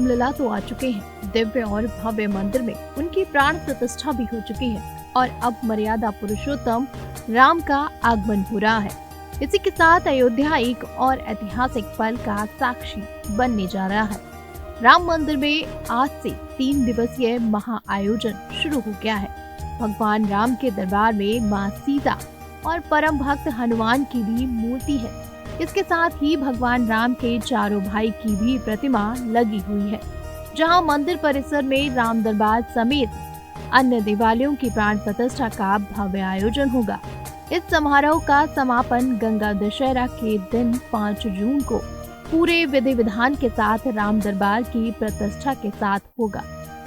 रामलला तो आ चुके हैं, दिव्य और भव्य मंदिर में उनकी प्राण प्रतिष्ठा भी हो चुकी है और अब मर्यादा पुरुषोत्तम राम का आगमन हो रहा है। इसी के साथ अयोध्या एक और ऐतिहासिक पल का साक्षी बनने जा रहा है। राम मंदिर में आज से 3 दिवसीय महाआयोजन शुरू हो गया है। भगवान राम के दरबार में मां सीता और परम भक्त हनुमान की भी मूर्ति है। इसके साथ ही भगवान राम के चारों भाई की भी प्रतिमा लगी हुई है, जहां मंदिर परिसर में राम दरबार समेत अन्य देवालयों की प्राण प्रतिष्ठा का भव्य आयोजन होगा। इस समारोह का समापन गंगा दशहरा के दिन 5 जून को पूरे विधि विधान के साथ राम दरबार की प्रतिष्ठा के साथ होगा,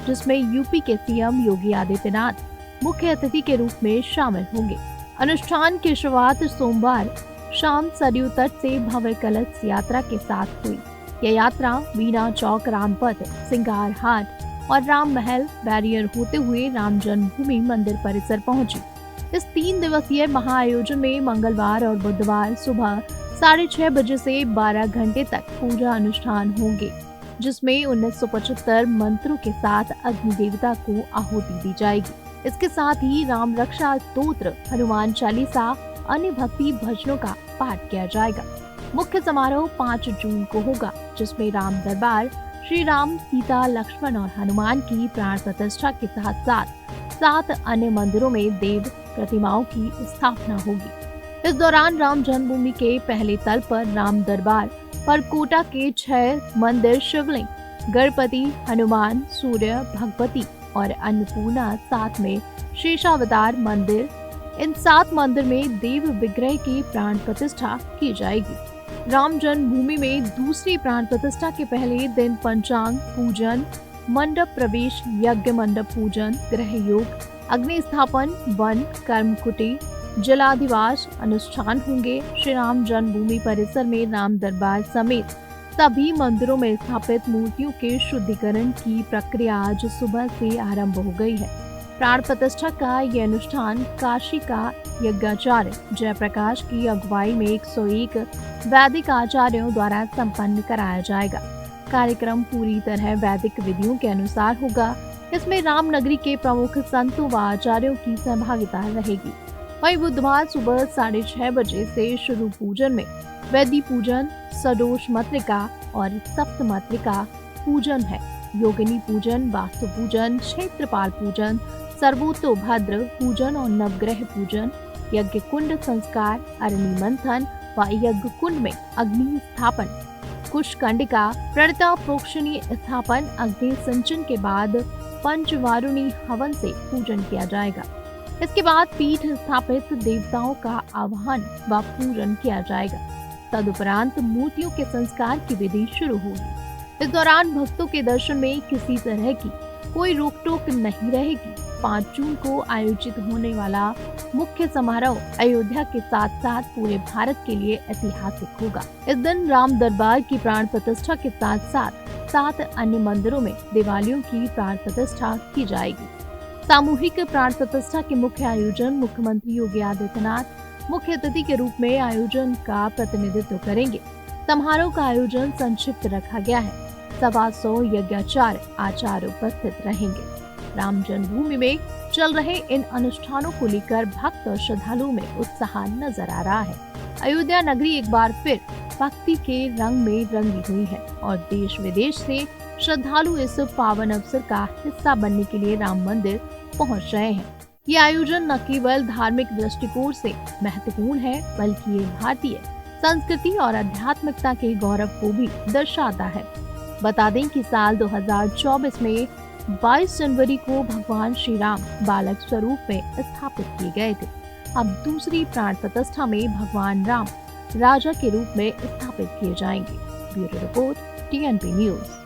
जिसमें यूपी के सीएम योगी आदित्यनाथ मुख्य अतिथि के रूप में शामिल होंगे। अनुष्ठान की शुरुआत सोमवार शाम सरयू तट से भव्य कलश यात्रा के साथ हुई। यह यात्रा वीणा चौक, रामपथ, सिंगार हाट और राम महल बैरियर होते हुए राम जन्मभूमि मंदिर परिसर पहुंची। इस 3 दिवसीय महाआयोजन में मंगलवार और बुधवार सुबह 6:30 बजे से 12 घंटे तक पूजा अनुष्ठान होंगे, जिसमें 1975 मंत्रों के साथ अग्नि देवता को आहुति दी जाएगी। इसके साथ ही राम रक्षा स्तोत्र, हनुमान चालीसा, अन्य भक्ति भजनों का पाठ किया जाएगा। मुख्य समारोह 5 जून को होगा, जिसमें राम दरबार, श्री राम, सीता, लक्ष्मण और हनुमान की प्राण प्रतिष्ठा के साथ साथ 7 अन्य मंदिरों में देव प्रतिमाओं की स्थापना होगी। इस दौरान राम जन्मभूमि के पहले तल पर राम दरबार पर कोटा के 6 मंदिर शिवलिंग, गणपति, हनुमान, सूर्य, भगवती और अन्नपूर्णा, साथ में शेषावतार मंदिर, इन 7 मंदिर में देव विग्रह की प्राण प्रतिष्ठा की जाएगी। राम जन्मभूमि में दूसरी प्राण प्रतिष्ठा के पहले दिन पंचांग पूजन, मंडप प्रवेश, यज्ञ मंडप पूजन, ग्रह योग, अग्नि स्थापन, वन कर्मकुटी, जलाधिवास अनुष्ठान होंगे। श्री राम जन्मभूमि परिसर में राम दरबार समेत सभी मंदिरों में स्थापित मूर्तियों के शुद्धिकरण की प्रक्रिया आज सुबह से आरंभ हो गई है। प्राण प्रतिष्ठा का यह अनुष्ठान काशी का यज्ञाचार्य जयप्रकाश की अगुवाई में 101 वैदिक आचार्यों द्वारा संपन्न कराया जाएगा। कार्यक्रम पूरी तरह वैदिक विधियों के अनुसार होगा। इसमें रामनगरी के प्रमुख संतों व आचार्यों की सहभागिता रहेगी। वहीं बुधवार सुबह 6:30 बजे से शुरू पूजन में वैदी पूजन, सडोष मातृका और सप्त मातृका पूजन है। योगिनी पूजन, वास्तु पूजन, क्षेत्रपाल पूजन, सर्वोतोभद्र पूजन और नवग्रह पूजन, यज्ञ कुंड संस्कार, अरणि मंथन व यज्ञ कुंड में अग्नि स्थापन, कुशकंडिका, प्रणता प्रोक्षणी स्थापन, अग्नि सिंचन के बाद पंचवारुणी हवन से पूजन किया जाएगा। इसके बाद पीठ स्थापित देवताओं का आवाहन व पूजन किया जाएगा। तदुपरांत मूर्तियों के संस्कार की विधि शुरू होगी। इस दौरान भक्तों के दर्शन में किसी तरह की कोई रोक टोक नहीं रहेगी। 5 जून को आयोजित होने वाला मुख्य समारोह अयोध्या के साथ साथ पूरे भारत के लिए ऐतिहासिक होगा। इस दिन राम दरबार की प्राण प्रतिष्ठा के साथ साथ 7 अन्य मंदिरों में दिवालियों की प्राण प्रतिष्ठा की जाएगी। सामूहिक प्राण प्रतिष्ठा के मुख्य आयोजन मुख्यमंत्री योगी आदित्यनाथ मुख्य अतिथि के रूप में आयोजन का प्रतिनिधित्व करेंगे। समारोह का आयोजन संक्षिप्त रखा गया है। 125 यज्ञाचार्य आचार्य उपस्थित रहेंगे। राम जन्मभूमि में चल रहे इन अनुष्ठानों को लेकर भक्त और श्रद्धालुओं में उत्साह नजर आ रहा है। अयोध्या नगरी एक बार फिर भक्ति के रंग में रंगी हुई है और देश विदेश से श्रद्धालु इस पावन अवसर का हिस्सा बनने के लिए राम मंदिर पहुंच रहे हैं। ये आयोजन न केवल धार्मिक दृष्टिकोण से महत्वपूर्ण है, बल्कि ये भारतीय संस्कृति और आध्यात्मिकता के गौरव को भी दर्शाता है। बता दें कि साल 2024 में 22 जनवरी को भगवान श्री राम बालक स्वरूप में स्थापित किए गए थे। अब दूसरी प्राण प्रतिष्ठा में भगवान राम राजा के रूप में स्थापित किए जाएंगे। Bureau report, TNP news.